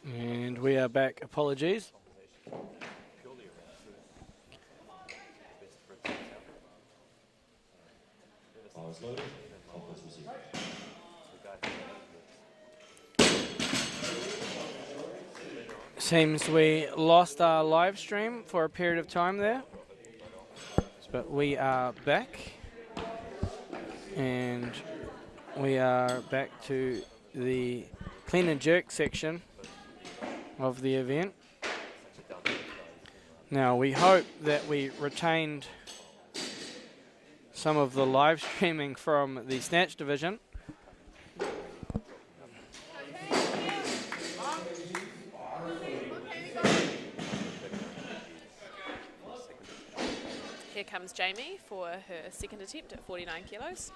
And we are back. Apologies. Seems we lost our live stream for a period of time there, but we are back, and we are back to the clean and jerk section of the event. Now we hope that we retained some of the live streaming from the snatch division. Here comes Jamie for her second attempt at 49 kilos.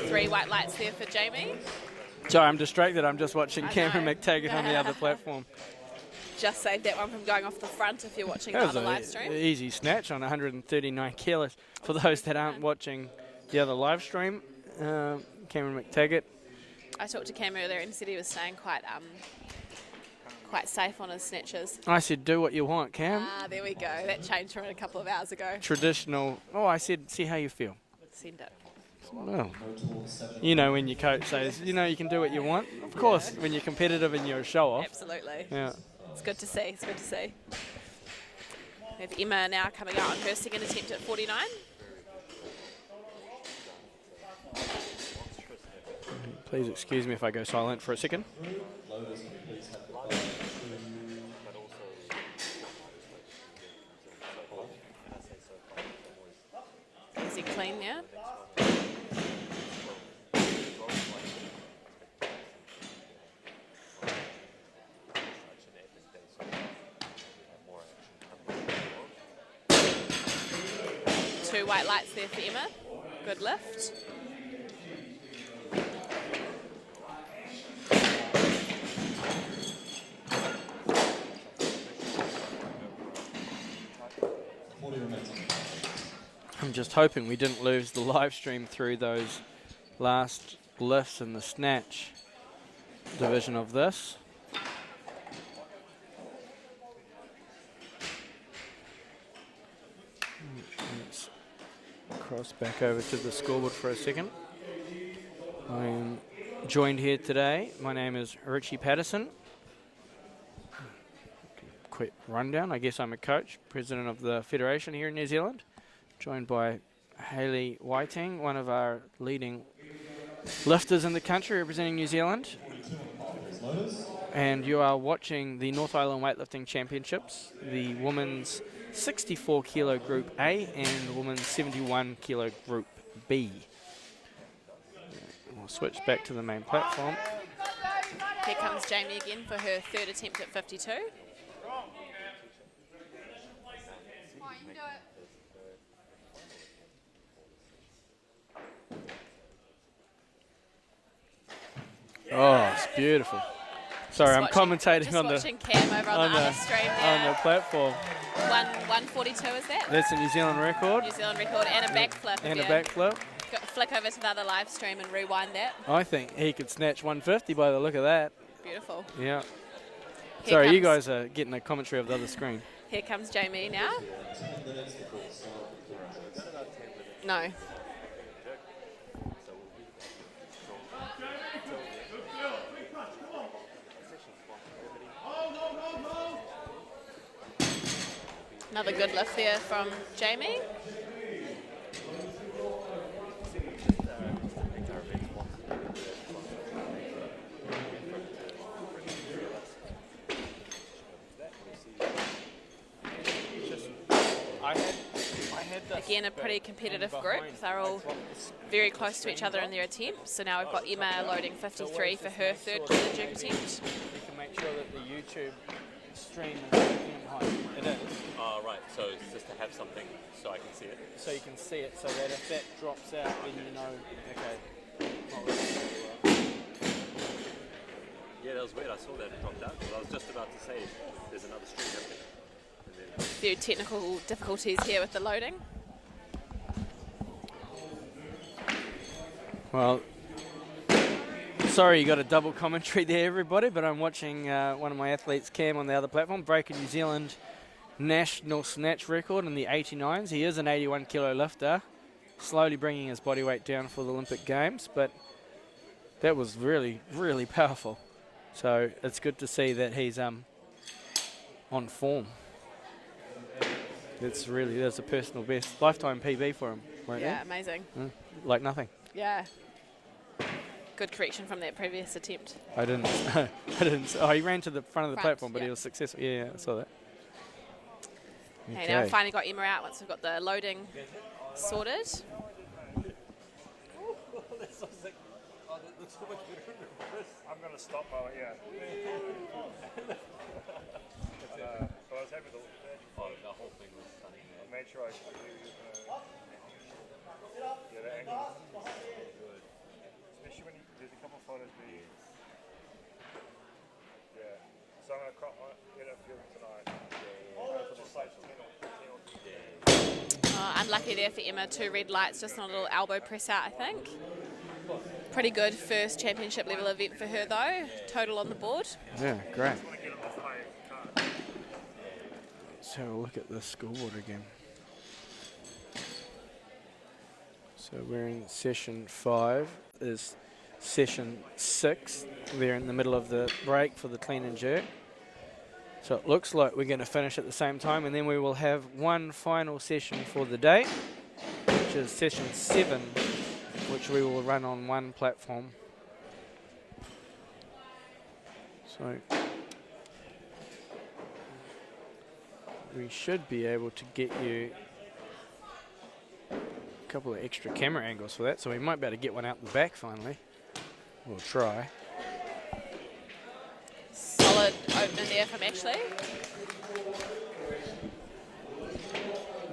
Three white lights there for Jamie. Sorry, I'm distracted. I'm just watching Cameron Mctaggart on the other platform. Just saved that one from going off the front if you're watching the other live stream. Easy snatch on 139 kilos. For those that aren't watching the other live stream, Cameron Mctaggart. I talked to Cam earlier and said he was staying quite safe on his snatches. I said, do what you want, Cam. Ah, there we go. That changed from a couple of hours ago. Traditional. Oh, I said, see how you feel. Send it. Well, you know when your coach says, you know, you can do what you want. Of course, when you're competitive and you're a show-off. Absolutely. Yeah. It's good to see. It's good to see. We have Emma now coming out on her second attempt at 49. Please excuse me if I go silent for a second. Is he clean now? Two white lights there for Emma. Good lift. I'm just hoping we didn't lose the live stream through those last lifts in the snatch division of this. Let's cross back over to the scoreboard for a second. I am joined here today. My name is Richie Patterson. Quick rundown. I guess I'm a coach, president of the federation here in New Zealand, joined by Hayley Whiting, one of our leading lifters in the country representing New Zealand. And you are watching the North Island Weightlifting Championships, the women's 64 kilo Group A and women's 71 kilo Group B. We'll switch back to the main platform. Here comes Jamie again for her third attempt at 52. Oh, it's beautiful. Sorry, I'm commentating on the Cam over on the other stream there. On the platform. 142 is that? That's a New Zealand record. New Zealand record and a backflip. And a backflip. Flick over to the other live stream and rewind that. I think he could snatch 150 by the look of that. Beautiful. Yeah. Sorry, you guys are getting a commentary of the other screen. Here comes Jamie now. No. Another good lift there from Jamie. Again, a pretty competitive group. They're all very close to each other in their attempts. So now we've got Emma loading 53 for her third clean and jerk attempt. We can make sure that the YouTube stream is it is. Oh, right. So it's just to have something so I can see it. So you can see it, so that if that drops out, then you know, okay. Yeah, that was weird. I saw that it dropped out because I was just about to say there's another stream happening. And then A few technical difficulties here with the loading. Well, sorry you got a double commentary there, everybody, but I'm watching one of my athletes, Cam, on the other platform, break a New Zealand national snatch record in the 89s. He is an 81 kilo lifter, slowly bringing his body weight down for the Olympic Games, but that was really, really powerful. So it's good to see that he's on form. That's a personal best, lifetime PB for him right Yeah, now. amazing. Like nothing. Yeah. Good correction from that previous attempt. I didn't. Oh, he ran to the front of the platform, but yeah. he was successful. Yeah, I saw that. Okay, now we finally got Emma out once we've got the loading sorted. I'm going to stop while, yeah. So I was happy with the whole thing was stunning. I made sure I could get an angle. Especially when there's a couple of photos where you, yeah. So I'm going to get a few tonight. For the site 10 or Unlucky there for Emma, 2 red lights, just on a little elbow press out, I think. Pretty good first championship level event for her though, total on the board. Yeah, great. Let's have a look at the scoreboard again. So we're in session 5. Is session 6. We're in the middle of the break for the clean and jerk. So it looks like we're going to finish at the same time, and then we will have one final session for the day, which is session 7, which we will run on one platform. So we should be able to get you a couple of extra camera angles for that, so we might be able to get one out the back finally. We'll try. Solid opener there from Ashley.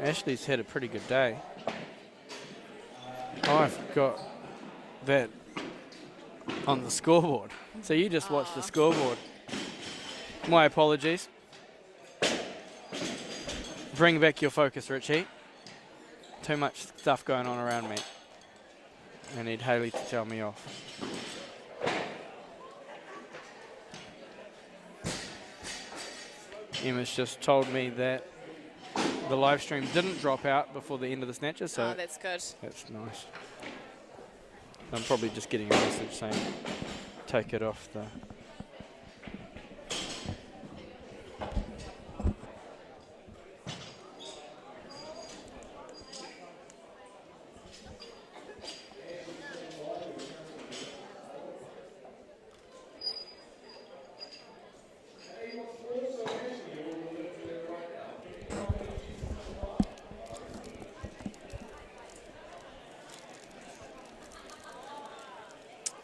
Ashley's had a pretty good day. I've got that on the scoreboard. So you just watched the scoreboard. My apologies. Bring back your focus, Richie. Too much stuff going on around me. I need Hayley to tell me off. Emma's just told me that the live stream didn't drop out before the end of the snatches, so That's good. that's nice. I'm probably just getting a message saying take it off the...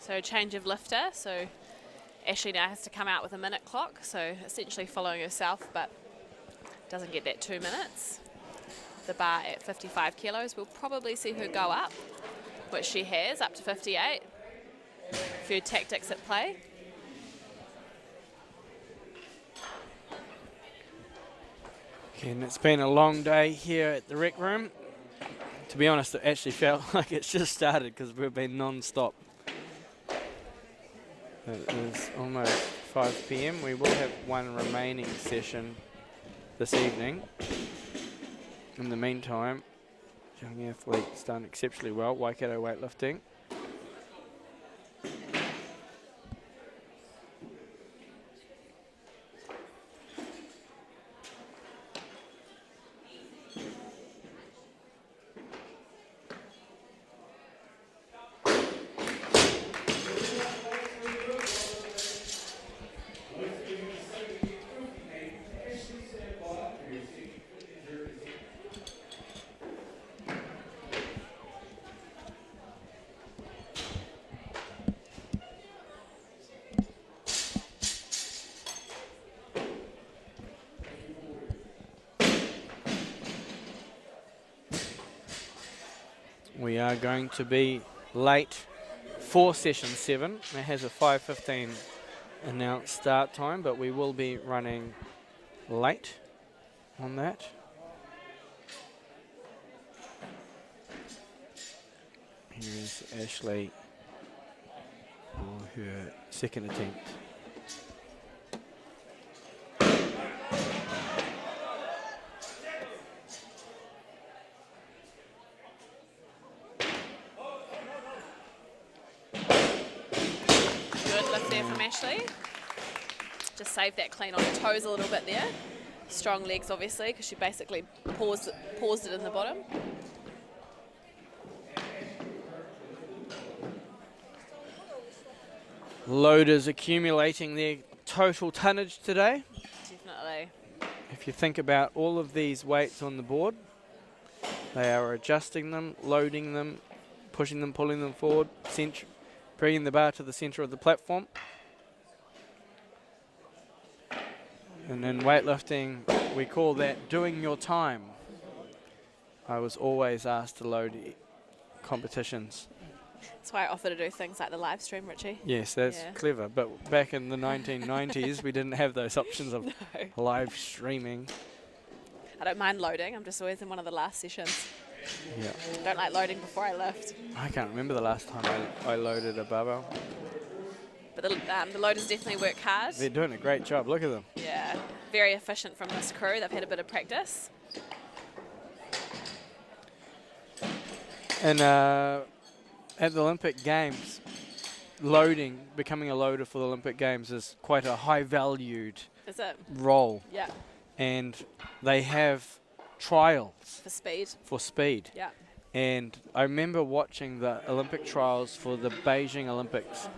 So change of lifter, so Ashley now has to come out with a minute clock, so essentially following herself, but doesn't get that 2 minutes. The bar at 55 kilos, we'll probably see her go up, which she has, up to 58. A few tactics at play. Okay, and it's been a long day here at the rec room. To be honest, it actually felt like it's just started because we've been non-stop. It is almost 5 p.m. We will have one remaining session this evening. In the meantime, young athlete's done exceptionally well, Waikato weightlifting. We are going to be late for session 7. It has a 5:15 announce start time, but we will be running late on that. Here's Ashley for her second attempt. Good lift there from Ashley. Just saved that clean on her toes a little bit there. Strong legs, obviously, because she basically paused it in the bottom. Loaders accumulating their total tonnage today. Definitely. If you think about all of these weights on the board, they are adjusting them, loading them, pushing them, pulling them forward, bringing the bar to the center of the platform. And in weightlifting, we call that doing your time. I was always asked to load competitions. That's why I offer to do things like the live stream, Richie. Yes, that's Yeah. clever. But back in the 1990s, we didn't have those options of No. live streaming. I don't mind loading. I'm just always in one of the last sessions. Yeah, I don't like loading before I lift. I can't remember the last time I loaded a barbell. But the loaders definitely work hard. They're doing a great job. Look at them. Yeah, very efficient from this crew. They've had a bit of practice. And at the Olympic Games, becoming a loader for the Olympic Games is quite a high-valued Is it? role. Yeah, And they have trials for speed. for speed. Yeah. And I remember watching the Olympic trials for the Beijing Olympics.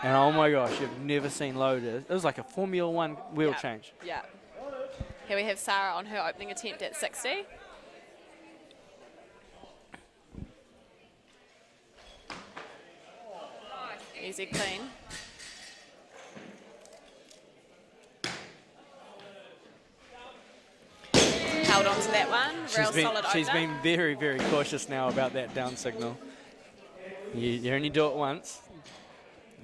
And oh my gosh, you've never seen loaders. It was like a Formula One wheel Yeah. change. Yeah. Here we have Sarah on her opening attempt at 60. Easy clean. Held on to that one. Real solid She's opener. been very, very cautious now about that down signal. You only do it once.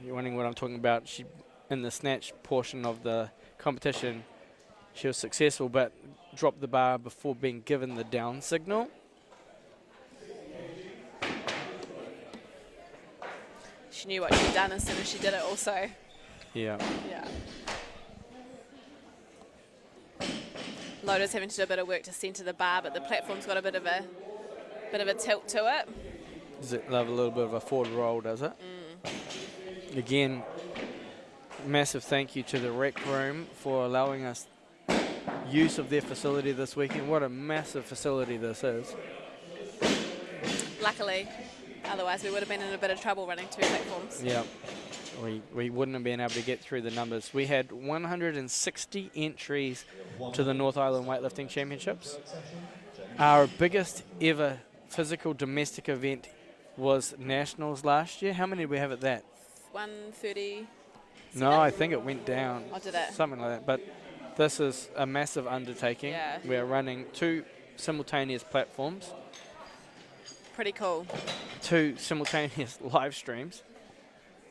You're wondering what I'm talking about. She, in the snatch portion of the competition, she was successful, but dropped the bar before being given the down signal. She knew what she'd done as soon as she did it also. Yeah. Yeah. Loader's having to do a bit of work to centre the bar, but the platform's got a bit of a tilt to it. Does it have a little bit of a forward roll, does it? Again, massive thank you to the rec room for allowing us use of their facility this weekend. What a massive facility this is. Luckily, otherwise we would have been in a bit of trouble running two platforms. Yeah, we wouldn't have been able to get through the numbers. We had 160 entries to the North Island Weightlifting Championships. Our biggest ever physical domestic event was Nationals last year. How many did we have at that? 130. No, I think it went down. Oh, did it? Something like that. But this is a massive undertaking. Yeah. We're running 2 simultaneous platforms, Pretty cool. 2 simultaneous live streams,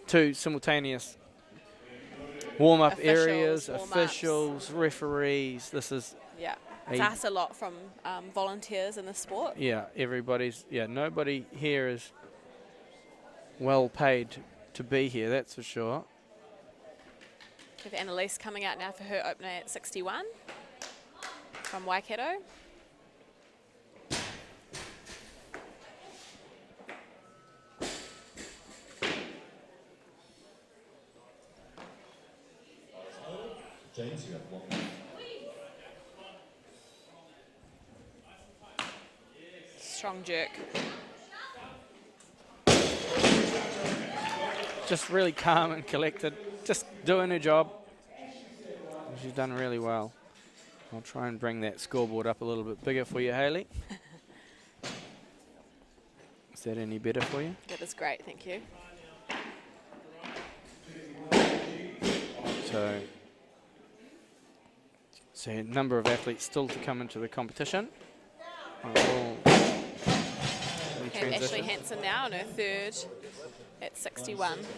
2 simultaneous warm-up Officials, areas, warm-ups. officials, referees. This is, Yeah. It's asked a lot from volunteers in the sport. nobody here is well paid to be here, that's for sure. We have Annalise coming out now for her opener at 61 from Waikato. James, you have one. Strong jerk. Just really calm and collected, just doing her job. She's done really well. I'll try and bring that scoreboard up a little bit bigger for you, Hayley. Is that any better for you? That is great, thank you. So a number of athletes still to come into the competition. We have Ashley Hansen now on her third at 61. This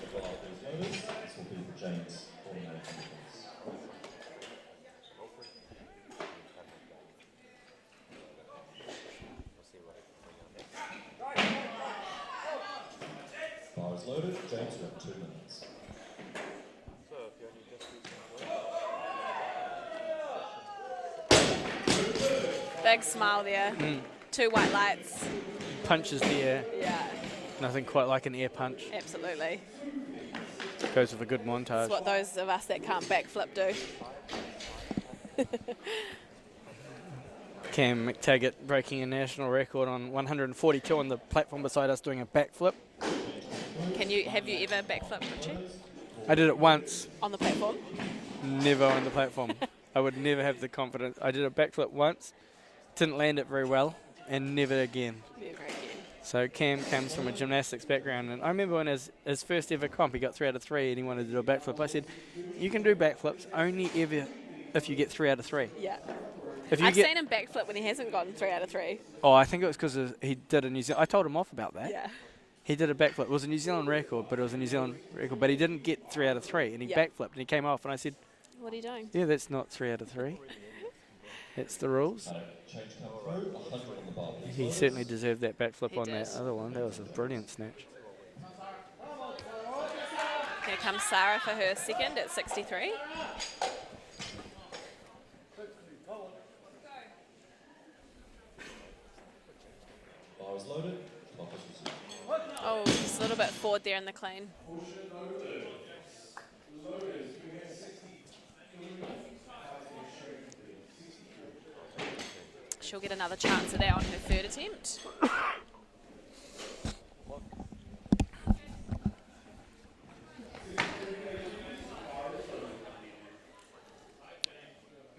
will be for James for Bar is loaded. James, you have 2 minutes. So if you only just do some Big smile there. 2 white lights. Punches the air. Yeah, Nothing quite like an air punch. absolutely. Goes with a good montage. That's what those of us that can't backflip do. Cam Mctaggart breaking a national record on 142 on the platform beside us doing a backflip. Have you ever backflipped, Richie? I did it once, On the platform? never on the platform. I would never have the confidence. I did a backflip once, didn't land it very well, and never again. Never again. So Cam comes from a gymnastics background, and I remember when his first ever comp, he got 3 out of 3 and he wanted to do a backflip. I said, you can do backflips only ever if you get 3 out of 3. Yeah. If you I've get, seen him backflip when he hasn't gotten 3 out of 3. oh, I think it was because he did a New Zealand. I told him off about that. Yeah. He did a backflip. It was a New Zealand record, but he didn't get 3 out of 3, and he Yeah. backflipped, and he came off, and I said, What are you doing? yeah, that's not 3 out of 3. That's the rules. Change come through. 100 on the bar. Please. He certainly deserved that backflip He on did. that other one. That was a brilliant snatch. Here comes Sarah for her second at 63. Bar is loaded. Clock is resumed. Oh, just a little bit forward there in the clean. She'll get another chance at that on her third attempt.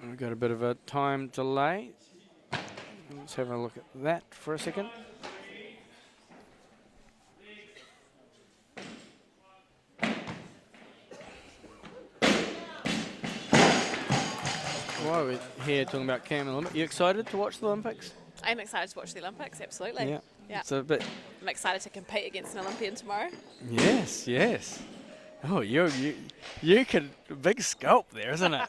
We've got a bit of a time delay. Let's have a look at that for a second. While we're here talking about Cam and Olympics, you excited to watch the Olympics? I'm excited to watch the Olympics, absolutely. Yeah. Yeah. It's a bit. I'm excited to compete against an Olympian tomorrow. Yes, yes. Oh, you could big sculpt there, isn't it?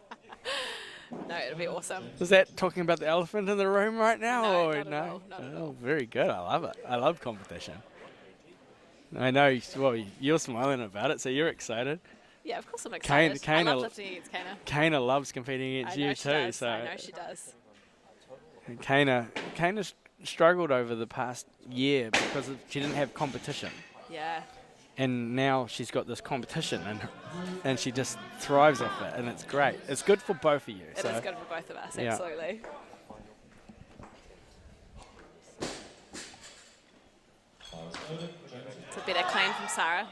No, it'll be awesome. Is that talking about the elephant in the room right now? No, or not at all, not at Oh, very good. I love it. I love competition. I know. Well, you're smiling about it, so you're excited. Yeah, of course I'm excited. I Kana- love lifting against Kana. Kana loves competing I against know you she too. does. So I know she does. Kana struggled over the past year because she didn't have competition, Yeah. and now she's got this competition, and she just thrives off it, and it's great. It's good for both of you. It is good for both of us, Yeah. absolutely. Bar is loaded. James, It's a better clean from Sarah.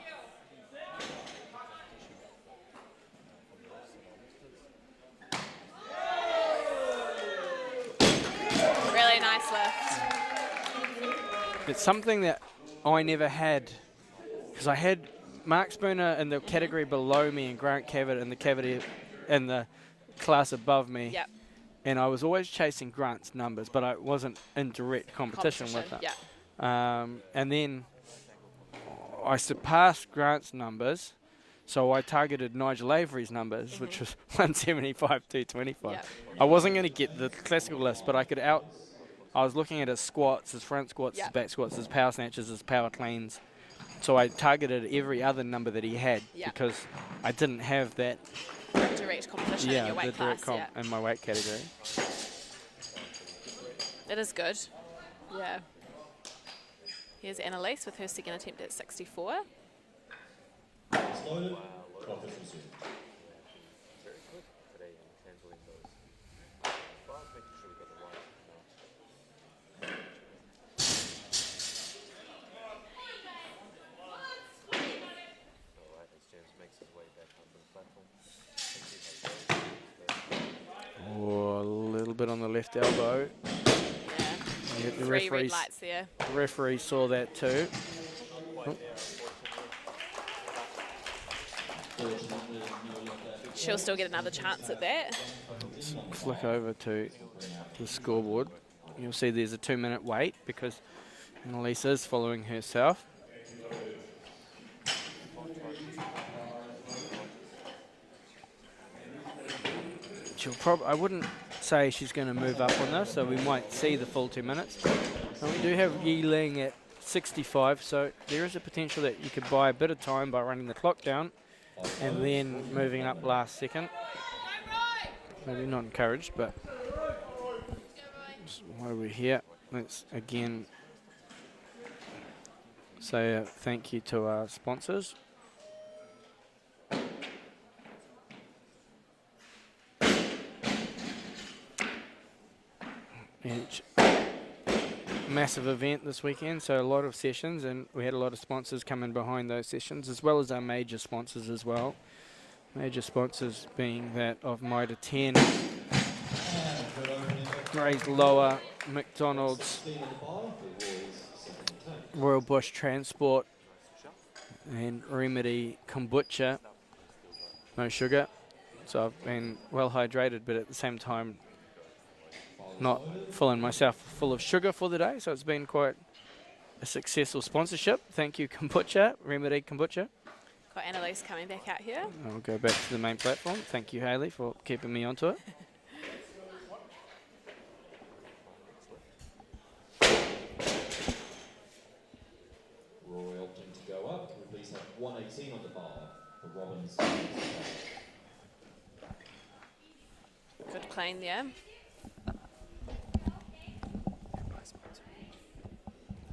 Really nice lift. It's something that I never had, because I had Mark Spooner in the category below me and Grant Cavett in the class above me. Yep. And I was always chasing Grant's numbers, but I wasn't in direct competition with him. Yeah. And then I surpassed Grant's numbers, so I targeted Nigel Avery's numbers, which was 175, 225. Yep. I wasn't going to get the classical list, but I was looking at his squats, his front squats, his Yep. back squats, his power snatches, his power cleans. So I targeted every other number that he had Yep. because I didn't have that, Direct competition in yeah, your the weight direct class. comp in my weight category. It is good. Yeah. Here's Annalise with her second attempt at 64. bar is loaded. Clock is resumed. very good today in handling those. Well, making sure we got the right. Alright, as James makes his way back onto the platform. Let's see how he goes. Or a little bit on the left elbow. Yeah. Yeah, the 3 red referees- lights there. The referee saw that too. She'll still get another chance at that. Flick over to the scoreboard. You'll see there's a 2-minute wait because Annalise is following herself. I wouldn't say she's going to move up on this, so we might see the full 2 minutes. And we do have Yi Ling at 65, so there is a potential that you could buy a bit of time by running the clock down and then moving up last second. Maybe not encouraged, but while we're here, let's again say a thank you to our sponsors. Each massive event this weekend, so a lot of sessions, and we had a lot of sponsors come in behind those sessions, as well as our major sponsors as well. Major sponsors being that of Mitre 10, Gray's Lower, McDonald's, Royal Bush Transport, and Remedy Kombucha, no sugar. So I've been well hydrated, but at the same time not filling myself full of sugar for the day, so it's been quite a successful sponsorship. Thank you, Kombucha, Remedy Kombucha. Got Annalise coming back out here. I'll go back to the main platform. Thank you, Hayley, for keeping me onto it. Roy opting to go up. We please have 118 on the bar for Robbins. Good clean there.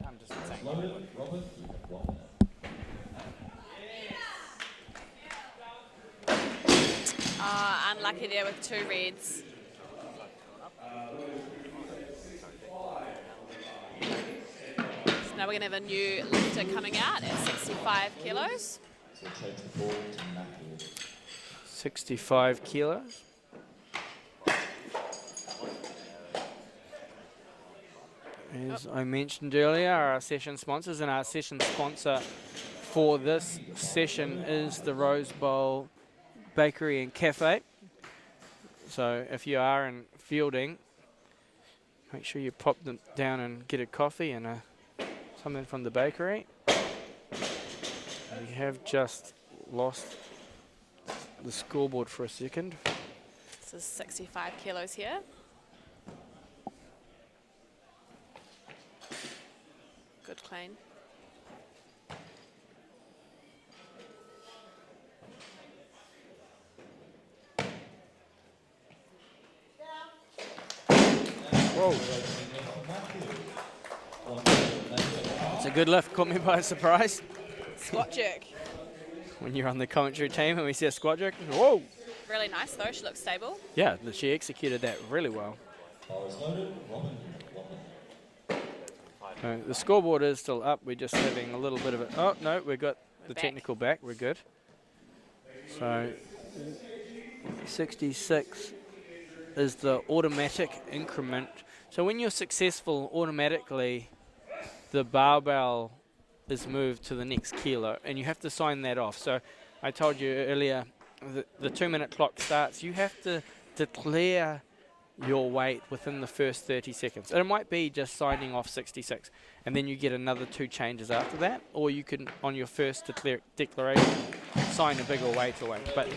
I'm just Loaded. Robin, you have 1 minute. Unlucky there with 2 reds. So now we're going to have a new lifter coming out at 65 kilos. So change the ball to Mctaggart. 65 kilos. As I mentioned earlier, our session sponsors, and our session sponsor for this session is the Rose Bowl Bakery and Cafe. So if you are in Fielding, make sure you pop them down and get a coffee and something from the bakery. We have just lost the scoreboard for a second. This is 65 kilos here. Good clean. Whoa. It's a good lift, caught me by surprise. Squat jerk. When you're on the commentary team and we see a squat jerk, whoa. Really nice though, she looks stable. Yeah, she executed that really well. Bar is loaded. Robin, 1 minute. The scoreboard is still up. We're just having a little bit of it. Oh, no, we've got the back. technical back. We're good. So 66 is the automatic increment. So when you're successful, automatically the barbell is moved to the next kilo, and you have to sign that off. So I told you earlier, the 2 minute clock starts. You have to declare your weight within the first 30 seconds. And it might be just signing off 66, and then you get another 2 changes after that, or you can, on your first declaration, sign a bigger weight away. But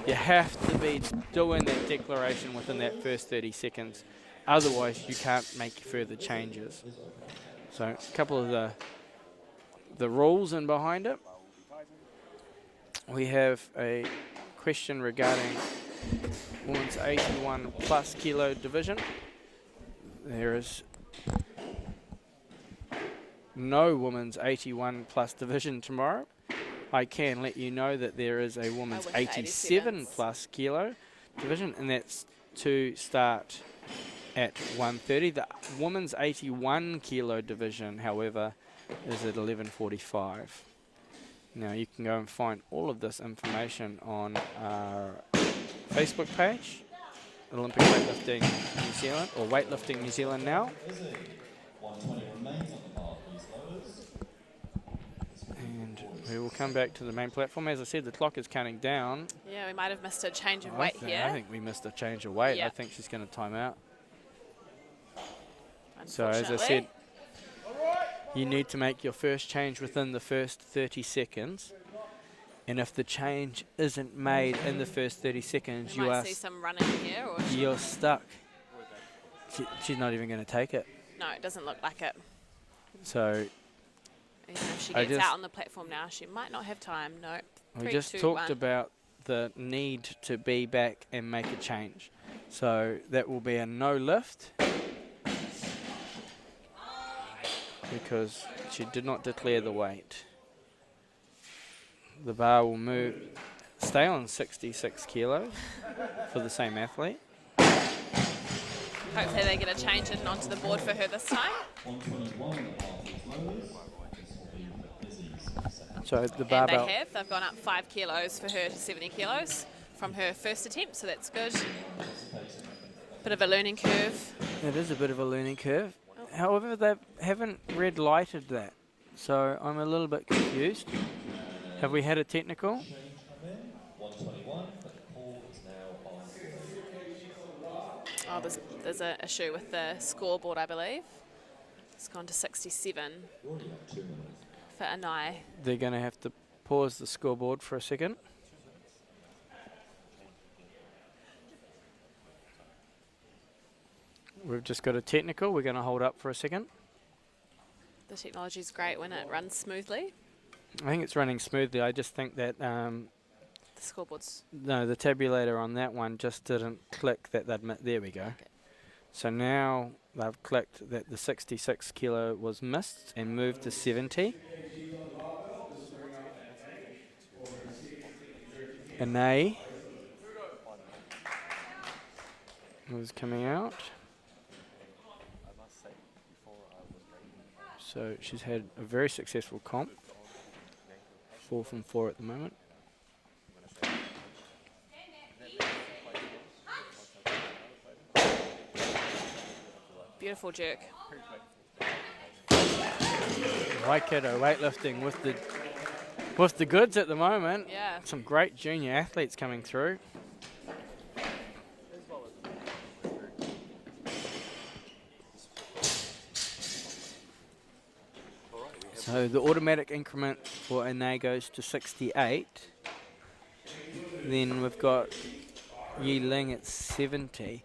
you have to be doing that declaration within that first 30 seconds. Otherwise, you can't make further changes. So a couple of the rules in behind it. We have a question regarding women's 81 plus kilo division. There is no women's 81 plus division tomorrow. I can let you know that there is a women's 87 plus kilo division, and that's to start at 1:30. The women's 81 kilo division, however, is at 11:45. Now you can go and find all of this information on our Facebook page, Olympic Weightlifting New Zealand, or Weightlifting New Zealand now. 120 remains on the bar, please, loaders. And we will come back to the main platform. As I said, the clock is counting down. Yeah, we might have missed a change of weight here. I think we missed a change of weight. Yeah. I think she's going to time out. So as I Unfortunately. said, you need to make your first change within the first 30 seconds. And if the change isn't made in the first 30 seconds, We might see some running here, or you're stuck. She's not even going to take it. no, it doesn't look like it. So Even if she I gets just- out on the platform now, she might not have time. No. we 3, just 2, talked 1. about the need to be back and make a change. So that will be a no lift because she did not declare the weight. The bar will stay on 66 kilos for the same athlete. Hopefully they get a change in onto the board for her this time. 121 and a half is loaders. This will be for Izzy's second. So the And barbell. they have. They've gone up 5 kilos for her to 70 kilos from her first attempt, so that's good. Bit of a learning curve. It is a bit of a learning curve. However, they haven't red lighted that, so I'm a little bit confused. Have we had a technical? Change come in. 121, but the call is now on. Oh, there's an issue with the scoreboard, I believe. It's gone to 67 You already have 2 minutes. for Anai. They're going to have to pause the scoreboard for a second. We've just got a technical. We're going to hold up for a second. The technology is great when it runs smoothly. I think it's running smoothly. I just think that The scoreboard's the tabulator on that one just didn't click that there we go. So now they've clicked that the 66 kilo was missed and moved to 70. Anay was coming out. So she's had a very successful comp. 4 from 4 at the moment. beautiful jerk. Waikato weightlifting with the goods at the moment. Yeah. Some great junior athletes coming through. So the automatic increment for Ane goes to 68. Then we've got Yi Ling at 70.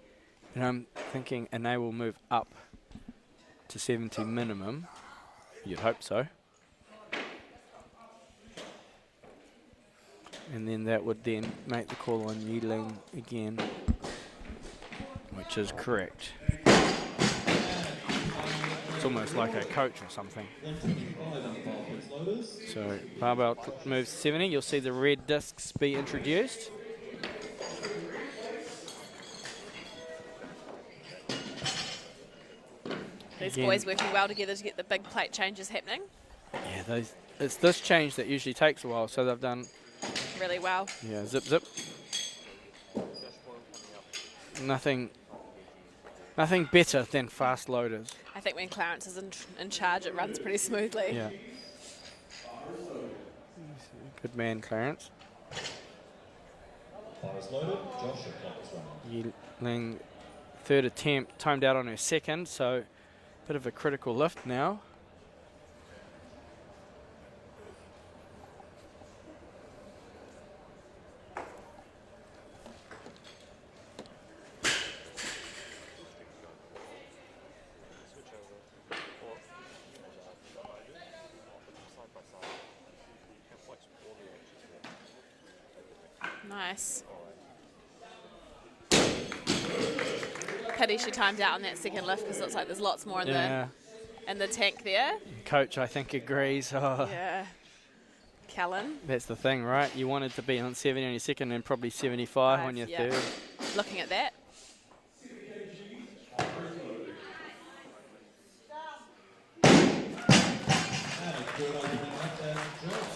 And I'm thinking Ane will move up to 70 minimum. You'd hope so. And then that would then make the call on Yi Ling again, which is correct. It's almost like a coach or something. So barbell moves 70. You'll see the red discs be introduced. These Again. boys working well together to get the big plate changes happening. Yeah, it's this change that usually takes a while. So they've done, Really well. yeah, zip zip. Nothing better than fast loaders. I think when Clarence is in charge, it runs pretty smoothly. Yeah. Good man, Clarence. Bar is loaded. Josh, your clock is running. Yi Ling, third attempt, timed out on her second, so bit of a critical lift now. Nice. Pity she timed out on that second lift because it looks like there's lots more in Yeah, the tank there. coach I think agrees. Oh, Yeah. Callan that's the thing, right? You wanted to be on 70 on your second and probably 75 on your yeah. third. Looking at that.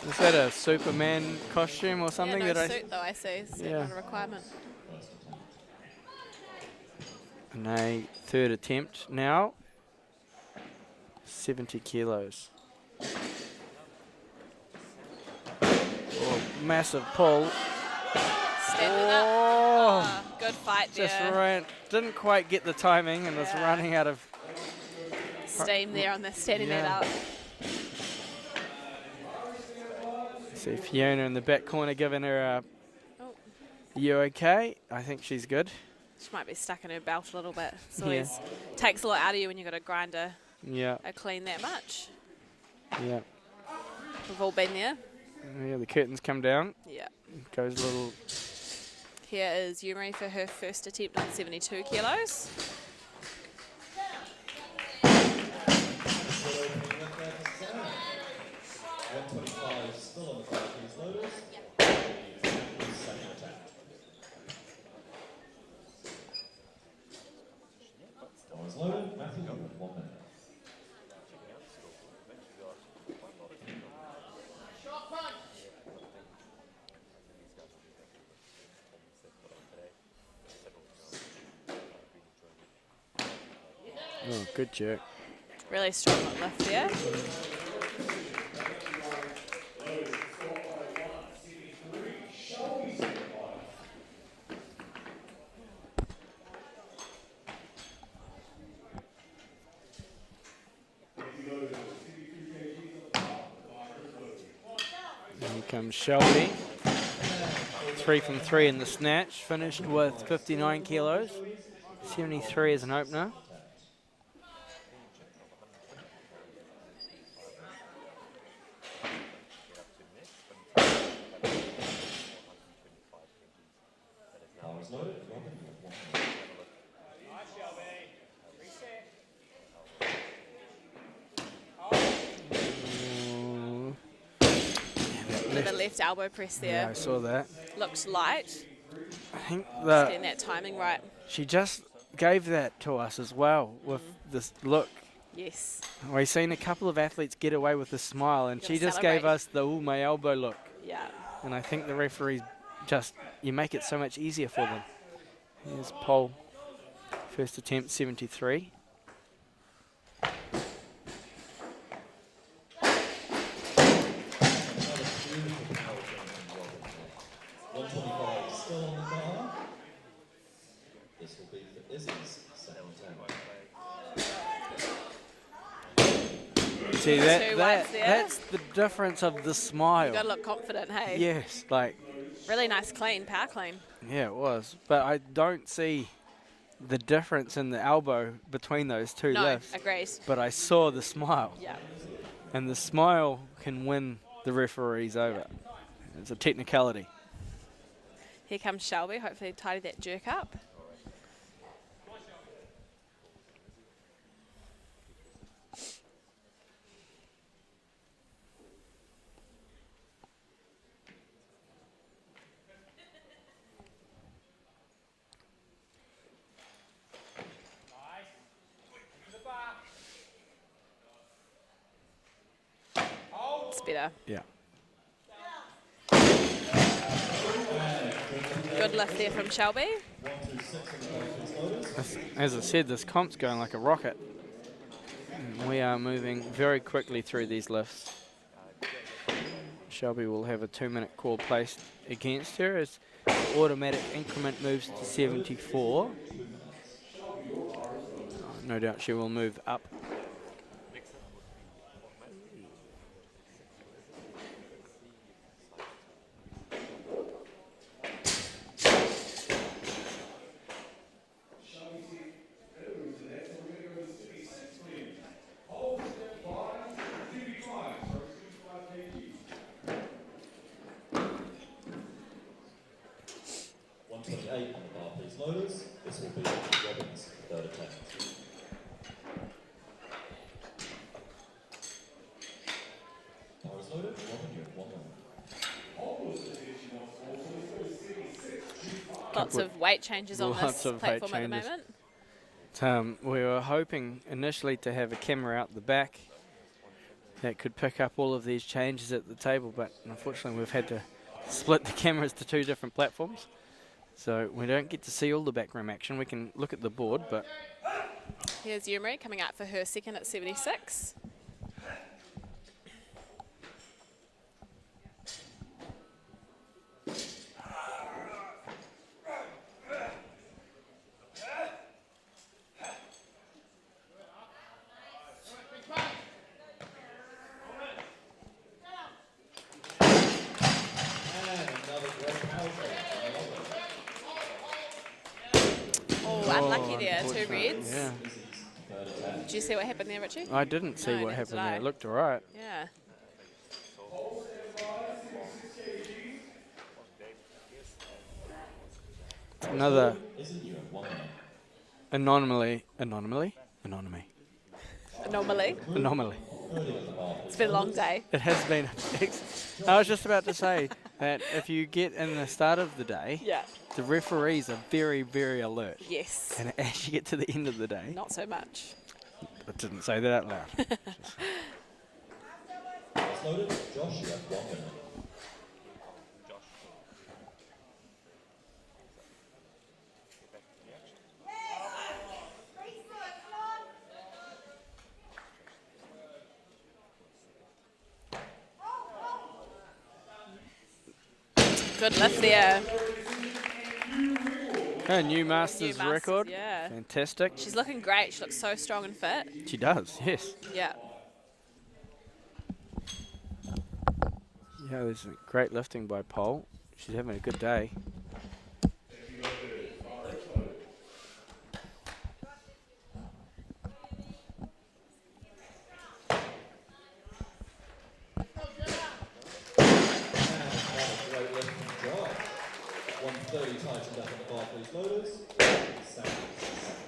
Is that a Superman costume or something? Yeah, no that suit though, I see. It's Yeah. not a requirement. And a third attempt now. 70 kilos. Oh, massive pull. Standing up. Oh, Oh, good fight there. just ran. Didn't quite get the timing and was Yeah. running out of. Steam there on the standing Yeah. that up. See Fiona in the back corner giving her a, Oh, you okay? I think she's good. she might be stuck in her belt a little bit. It's Yeah. always takes a lot out of you when you've got to grind a Yeah, clean that much. yeah. We've all been there. Yeah, the curtains come down. Yeah. Goes a little. Here is Yumri for her first attempt on 72 kilos. Still on the 5 piece loaders. Second attempt. Bars loaded. Matthew, 1 minute. Oh, good jerk. Really strong lift there. Here comes Shelby. 3 from 3 in the snatch. Finished with 59 kilos. 73 as an opener. Bars loaded. Robin, you have 1 minute. Bit of a left elbow press Yeah, there. I saw that. Looked light. I think Getting that timing right. she just gave that to us as well with this look. Yes. We've seen a couple of athletes get away with a smile, and Gotta she just gave celebrate. us the "ooh, my elbow" look. Yeah. And I think the referees just, you make it so much easier for them. Here's Pole. First attempt, 73. Still on the bar. This will be for Izzy's second attempt. See, Two whites there. that's the difference of the smile. You got to look confident, hey? Yes, like, Really nice clean, power clean. yeah, it was. But I don't see the difference in the elbow between those two No, lifts. agreed. But I saw the smile. Yeah. And the smile can win the referees over. It's a technicality. Here comes Shelby. Hopefully tidy that jerk up. It's better. Yeah. Good lift there from Shelby. As I said, this comp's going like a rocket. And we are moving very quickly through these lifts. Shelby will have a 2-minute call placed against her as the automatic increment moves to 74. No doubt she will move up. Loaders. This will be Robin's third attempt. Bars loaded. Robin, you have 1 minute. Lots of weight changes on Lots this of weight platform at the changes. moment. We were hoping initially to have a camera out the back that could pick up all of these changes at the table, but unfortunately we've had to split the cameras to 2 different platforms. So we don't get to see all the backroom action. We can look at the board, but Here's Yumri coming out for her second at 76. unlucky there, 2 unfortunate. reds. Yeah, Did you see what happened there, Richie? I didn't see No, what neither happened did there. I. It looked alright. Yeah. Another Isn't you at 1 minute? anomaly. Anomaly. Anomaly. It's been a long day. It has been. I was just about to say that if you get in the start of the day, Yeah. the referees are very, very alert. Yes. And as you get to the end of the day, Not so much. I didn't say that out loud. It's loaded. Josh, you have 1 minute. Good lift there. A new Masters Masters, record. yeah. Fantastic. She's looking great. She looks so strong and fit. She does, yes. Yeah. Yeah, there's a great lifting by Pole. She's having a good day. Great lift from Josh. 130 tightened up in the bar, please, loaders. Second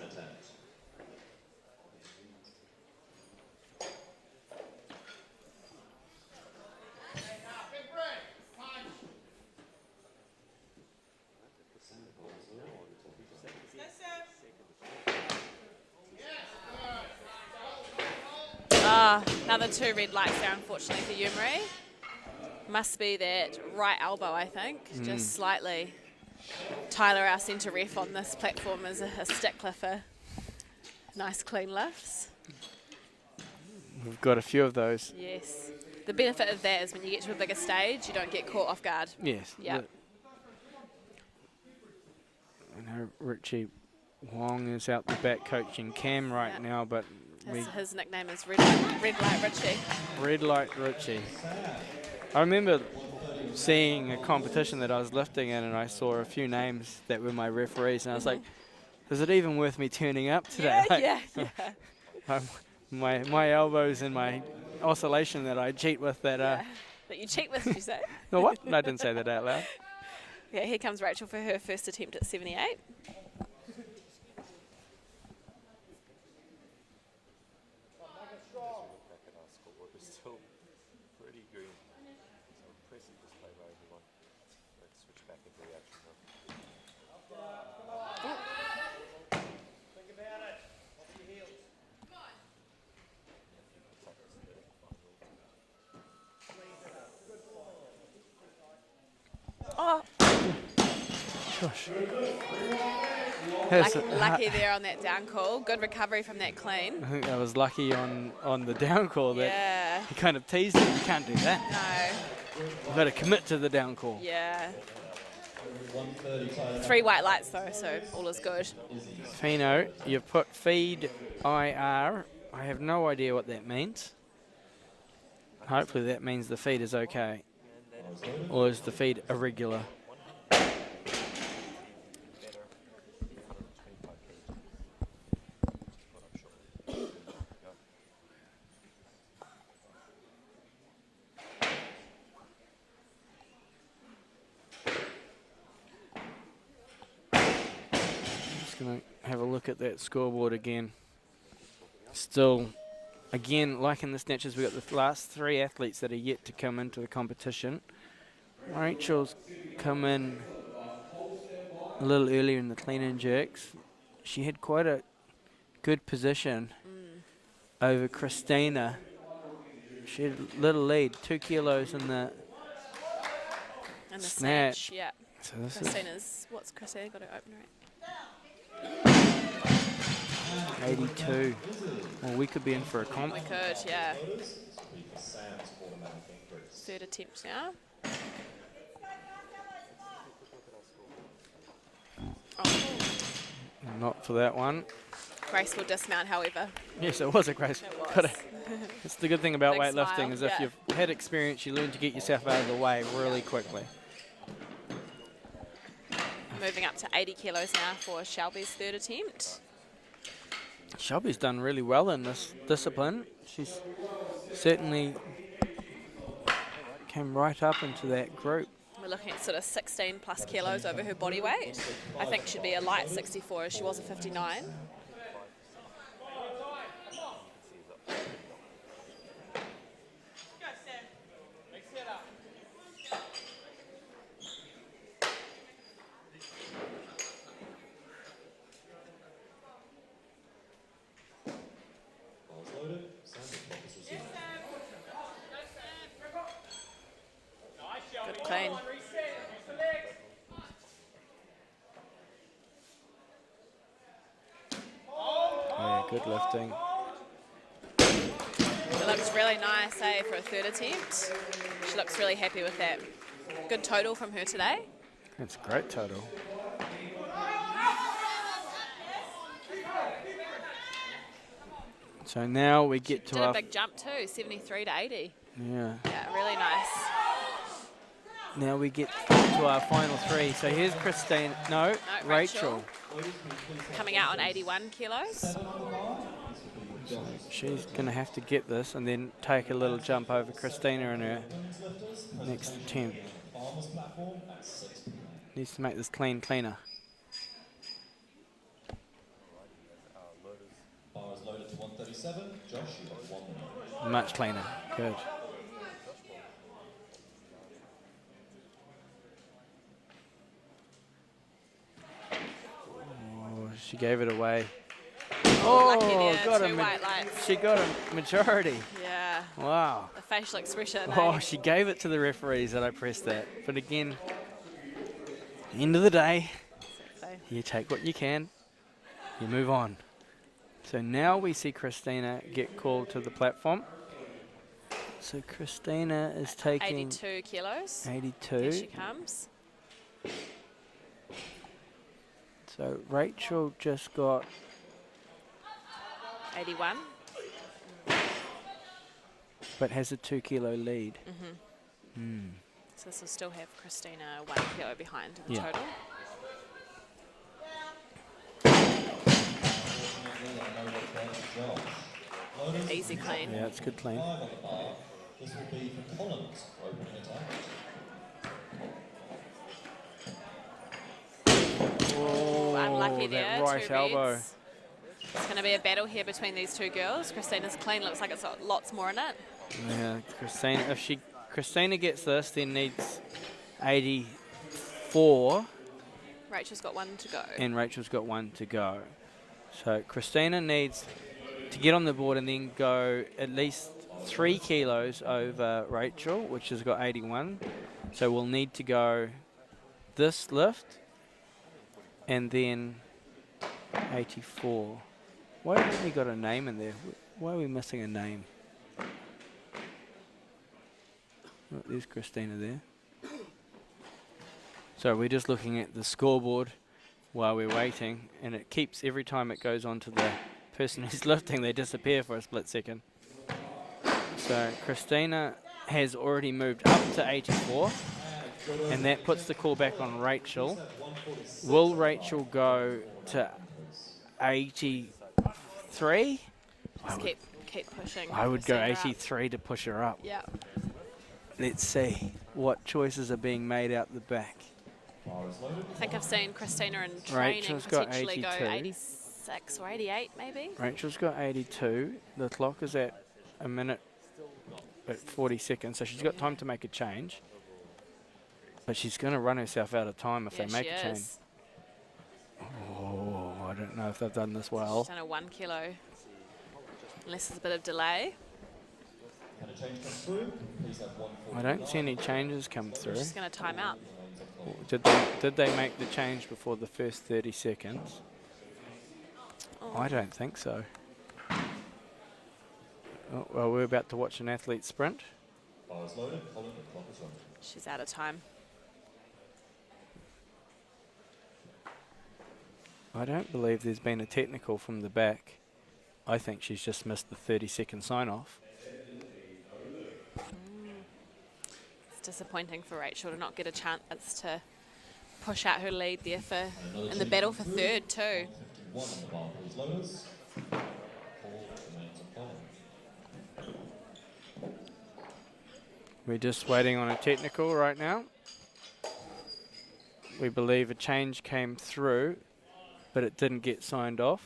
attempt. Another 2 red lights there, unfortunately, for Yumri. Must be that right elbow, I think. Just slightly. Tyler, our centre ref on this platform, is a stickler for nice clean lifts. We've got a few of those. Yes. The benefit of that is when you get to a bigger stage, you don't get caught off guard. Yes. Yeah. I know Richie Wong is out the back coaching Cam right Yeah. now, but His nickname is Red Light Richie. Red Light Richie. I remember seeing a competition that I was lifting in, and I saw a few names that were my referees, and I was like, is it even worth me turning up today? Yeah, Like, yeah. my elbows and my oscillation that I cheat with that That you cheat with, did you say? no, what? No, I didn't say that out loud. Yeah, here comes Rachel for her first attempt at 78. Back at our scoreboard is still pretty green. So impressive display by everyone. Let's switch back into the action now. Think about it. Off your heels. Oh, Gosh. lucky there on that down call. Good recovery from that clean. I think that was lucky on the down call that Yeah. he kind of teased it. You can't do that. No. You've got to commit to the down call. Yeah. 130 tightened 3 white lights though, so all is good. Fino, you've put feed IR. I have no idea what that means. Hopefully that means the feed is okay. Or is the feed irregular? Better, 125 kg. Put up short. Go. Just going to have a look at that scoreboard again. Still, again, like in the snatches, we've got the last 3 athletes that are yet to come into the competition. Rachel's come in a little earlier in the clean and jerks. She had quite a good position over Christina. She had a little lead, 2 kilos in the And the Snatch. snatch, yeah. so this is Christina's, what's Christina got her opener at? 82. Well, we could be in for a comp. We could, yeah. Sam's automatic increase. 3rd attempt now. Oh, Not for that one. graceful dismount, however. Yes, it was a grace. It was. Gotta- It's the good thing about Big weightlifting smile, is if yeah. you've had experience, you learn to get yourself out of the way really quickly. Moving up to 80 kilos now for Shelby's third attempt. Shelby's done really well in this discipline. She's certainly came right up into that group. We're looking at sort of 16 plus kilos over her body weight. I think she'd be a light 64 as she was a 59. Bars loaded. Sandwich clock is resumed. Good clean. Yeah, good lifting. It looks really nice, for a third attempt. She looks really happy with that. Good total from her today. That's a great total. So now we get to Did our a big jump too, 73 to 80. yeah. Yeah, really nice. Now we get to our final three. So here's Christine. No, Rachel. Coming out on 81 kilos. She's going to have to get this and then take a little jump over Christina in her next attempt. Farmers platform at 6 p.m. Needs to make this cleaner. Bar is loaded to 137. Josh, you have 1 minute. Much cleaner. Good. Oh, she gave it away. Lucky there, got two white lights. She got a majority. Yeah, Wow. the facial expression. Oh, she gave it to the referees that I pressed that. But again, end of the day, you take what you can, you move on. So now we see Christina get called to the platform. So Christina is taking 82 kilos. 82. Here she comes. So Rachel just got 81. but has a 2 kilo lead. So this will still have Christina 1 kilo behind in the Yeah. total. Easy clean. Yeah, it's good clean. 5 on the bar. This will be for Collins for opening it out. Oh, unlucky that there. right two elbow. reds. It's going to be a battle here between these two girls. Christina's clean looks like it's got lots more in it. Yeah, Christina gets this, then needs 84, Rachel's got 1 to go. and Rachel's got 1 to go. So Christina needs to get on the board and then go at least 3 kilos over Rachel, which has got 81. So we'll need to go this lift and then 84. Why haven't we got a name in there? Why are we missing a name? Oh, there's Christina there. So we're just looking at the scoreboard while we're waiting, and it keeps, every time it goes on to the person who's lifting, they disappear for a split second. So Christina has already moved up to 84, and that puts the call back on Rachel. Will Rachel go to 83? Just keep pushing. I would go Christina up. 83 to push her up. Yeah. Let's see what choices are being made out the back. I think I've seen Christina in training Rachel's got potentially go 82. 86 or 88 maybe. Rachel's got 82. The clock is at a minute at 40 seconds, so she's got time to make a change. But she's going to run herself out of time if Yeah, they make she a change. is. Oh, I don't know if they've done this well. She's done a 1 kilo. Unless there's a bit of delay. Can a change come through? Please have 140. I don't see any changes come through. She's going to time out. Did they make the change before the first 30 seconds? Oh. I don't think so. Oh, well, we're about to watch an athlete sprint. Bar is loaded. Colin, the clock is running. She's out of time. I don't believe there's been a technical from the back. I think she's just missed the 30-second sign-off. It's disappointing for Rachel to not get a chance to push out her lead there for in the battle for third too. 151 on the Barclays loaders. Paul remains on bottom. We're just waiting on a technical right now. We believe a change came through, but it didn't get signed off.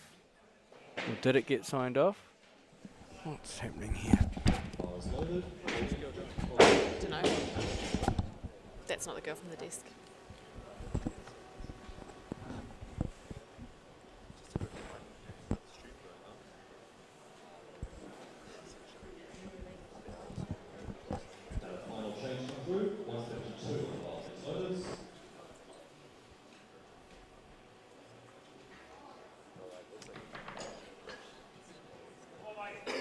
Or did it get signed off? What's happening here? Bars loaded. Don't know. That's not the girl from the desk. Final change come through. 152 on the Barclays loaders.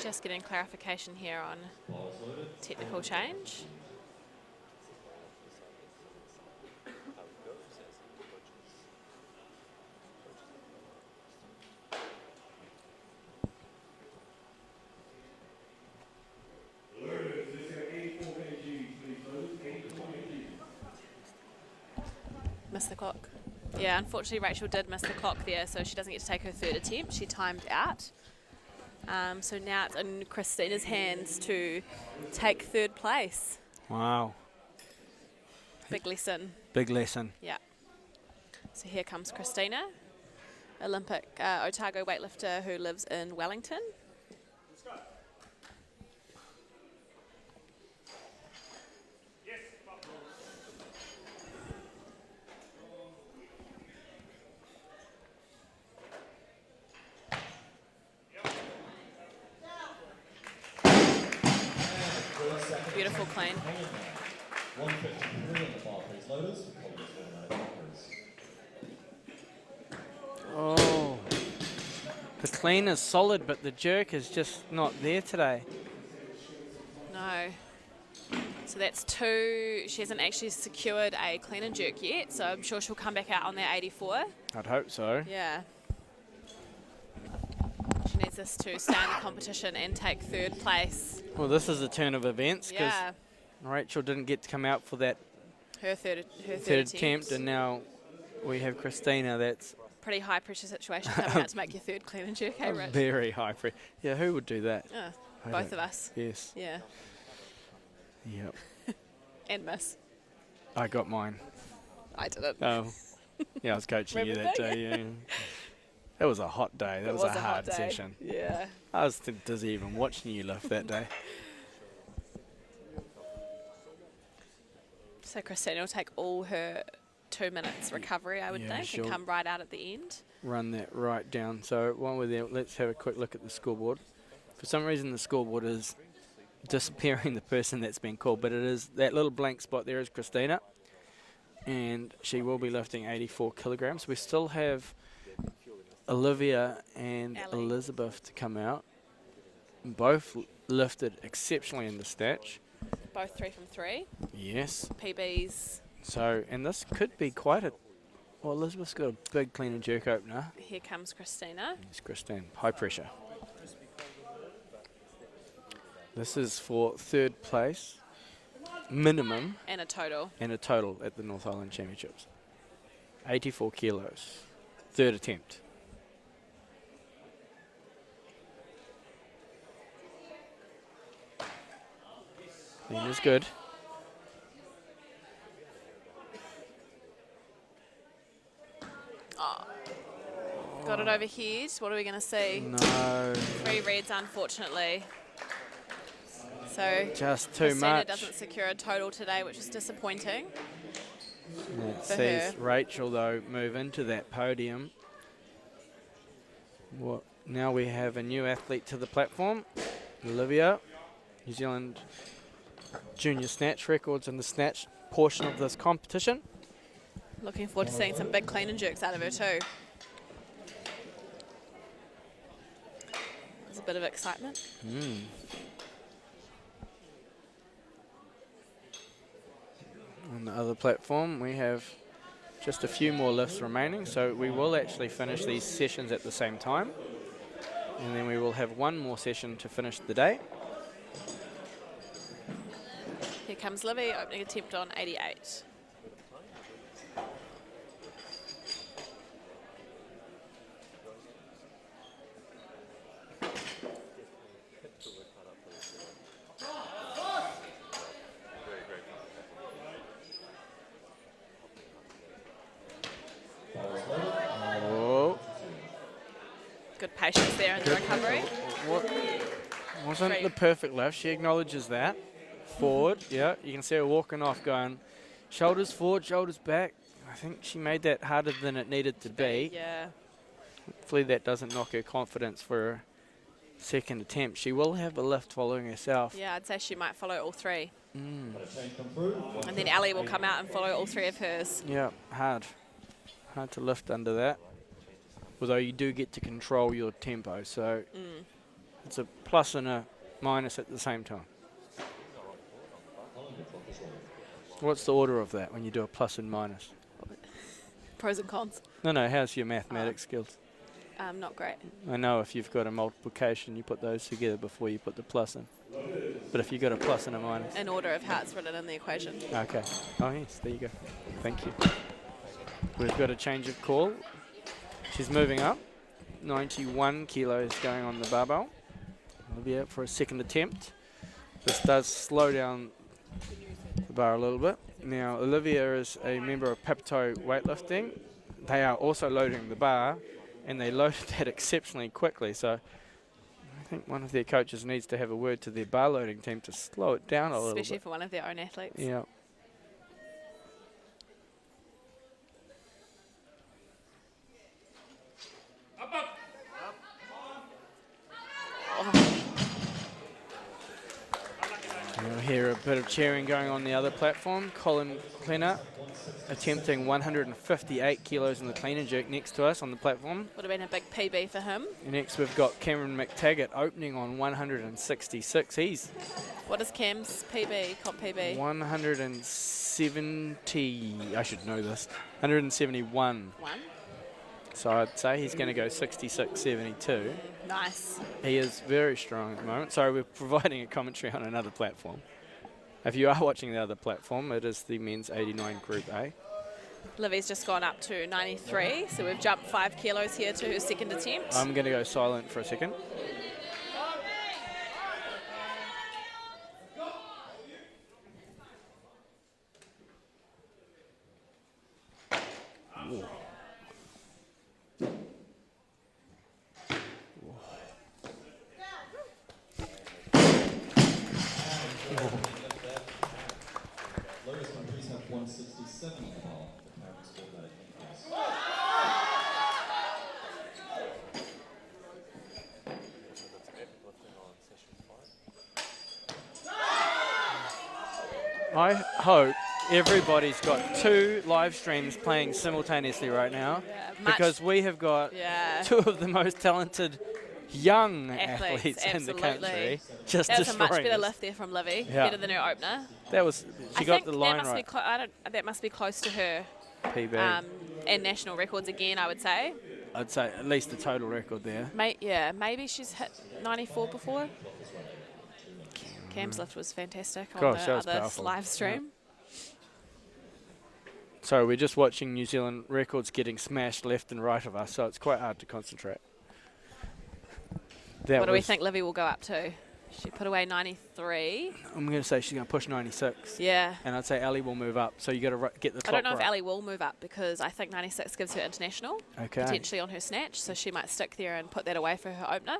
Just getting clarification here on Bars loaded. technical change. Missed the clock. Yeah, unfortunately Rachel did miss the clock there, so she doesn't get to take her third attempt. She timed out. So now it's in Christina's hands to take third place. Wow, Big lesson. big lesson. Yeah. So here comes Christina, Olympic Otago weightlifter who lives in Wellington. Beautiful clean. 153 on the Barclays loaders. Apologies for automatic markers. Oh, the clean is solid, but the jerk is just not there today. No. So that's two. She hasn't actually secured a clean and jerk yet, so I'm sure she'll come back out on that 84. I'd hope so. Yeah. She needs this to stay in the competition and take third place. Well, this is a turn of events because Yeah. Rachel didn't get to come out for that Her third third attempt, and now we have Christina. That's pretty high pressure situation coming out to make your third clean and jerk, hey, Rich? very high pressure. Yeah, who would do that? Yeah, I both don't- of us. Yes. Yeah, Yep. and miss. I got mine. I didn't. Oh, yeah, I was coaching you Remember that that? day. Yeah. That was a hot day. That It was, a hot hard day. session. Yeah. I was dizzy even watching you lift that day. So Christina will take all her 2 minutes recovery, I would Yeah, think, she'll- and come right out at the end. Run that right down. So while we're there, let's have a quick look at the scoreboard. For some reason, the scoreboard is disappearing the person that's been called, but it is that little blank spot there is Christina, and she will be lifting 84 kilograms. We still have Olivia and Ellie. Elizabeth to come out. Both lifted exceptionally in the snatch. Both 3 from 3. Yes. PBs. So, and this could be quite a. Well, Elizabeth's got a big clean and jerk opener. Here comes Christina. It's Christine, high pressure. This is for third place, minimum, And a total. and a total at the North Island Championships. 84 kilos, third attempt. Clean is good. Got it overhead. What are we going to see? No, 3 reds, unfortunately. So just too Christina much. doesn't secure a total today, which is disappointing. That for sees her. Rachel, though, move into that podium. What? Now we have a new athlete to the platform, Olivia, New Zealand junior snatch records in the snatch portion of this competition. Looking forward to seeing some big clean and jerks out of her too. There's a bit of excitement. On the other platform, we have just a few more lifts remaining, so we will actually finish these sessions at the same time. And then we will have one more session to finish the day. Here comes Livy, opening attempt on 88. Good patience there in the recovery. What wasn't Great. the perfect lift? She acknowledges that. Forward, yeah. You can see her walking off going, shoulders forward, shoulders back. I think she made that harder than it needed to be. Yeah. Hopefully that doesn't knock her confidence for her second attempt. She will have a lift following herself. Yeah, I'd say she might follow all three. Got a change come through. And then Ali will come out and follow all three of hers. Yeah, hard. Hard to lift under that. Although you do get to control your tempo, so it's a plus and a minus at the same time. What's the order of that when you do a plus and minus? Pros and cons. No, how's your mathematics skills? Not great. I know if you've got a multiplication, you put those together before you put the plus in. But if you've got a plus and a minus. In order of how it's written in the equation. Okay. Oh, yes, there you go. Thank you. We've got a change of call. She's moving up. 91 kilos going on the barbell. Olivia for a second attempt. This does slow down the bar a little bit. Now, Olivia is a member of Pepto Weightlifting. They are also loading the bar, and they loaded that exceptionally quickly. So I think one of their coaches needs to have a word to their bar loading team to slow it down a little bit. Especially for one of their own athletes. Yeah. You'll hear a bit of cheering going on the other platform. Colin Clenner attempting 158 kilos in the clean and jerk next to us on the platform. Would have been a big PB for him. And next we've got Cameron Mctaggart opening on 166. He's What is Cam's PB, comp PB? 170, I should know this, 171. One. So I'd say he's going to go 66.72. Nice. He is very strong at the moment. Sorry, we're providing a commentary on another platform. If you are watching the other platform, it is the men's 89 Group A. Livy's just gone up to 93, so we've jumped 5 kilos here to her second attempt. I'm going to go silent for a second. Ooh. Lowest countries have 167 and a half. The parents call that an increase. I hope everybody's got 2 live streams playing simultaneously right now, Yeah, because we have got Yeah. 2 of the most talented young Athletes, athletes in the absolutely. country. Just That was a much destroying better us. lift there from Livy, Yeah. better than her opener. That was, she I got think the that line must right. be that must be close to her PB. and national records again, I would say. I'd say at least the total record there. Maybe she's hit 94 before. Cam's lift was fantastic on Gosh, that the was other powerful. live stream. So we're just watching New Zealand records getting smashed left and right of us, so it's quite hard to concentrate. What do we think Livy will go up to? She put away 93. I'm going to say she's going to push 96. Yeah. And I'd say Ali will move up, so you got to get the I clock don't know if right. Ali will move up because I think 96 gives her international, Okay. potentially on her snatch, so she might stick there and put that away for her opener.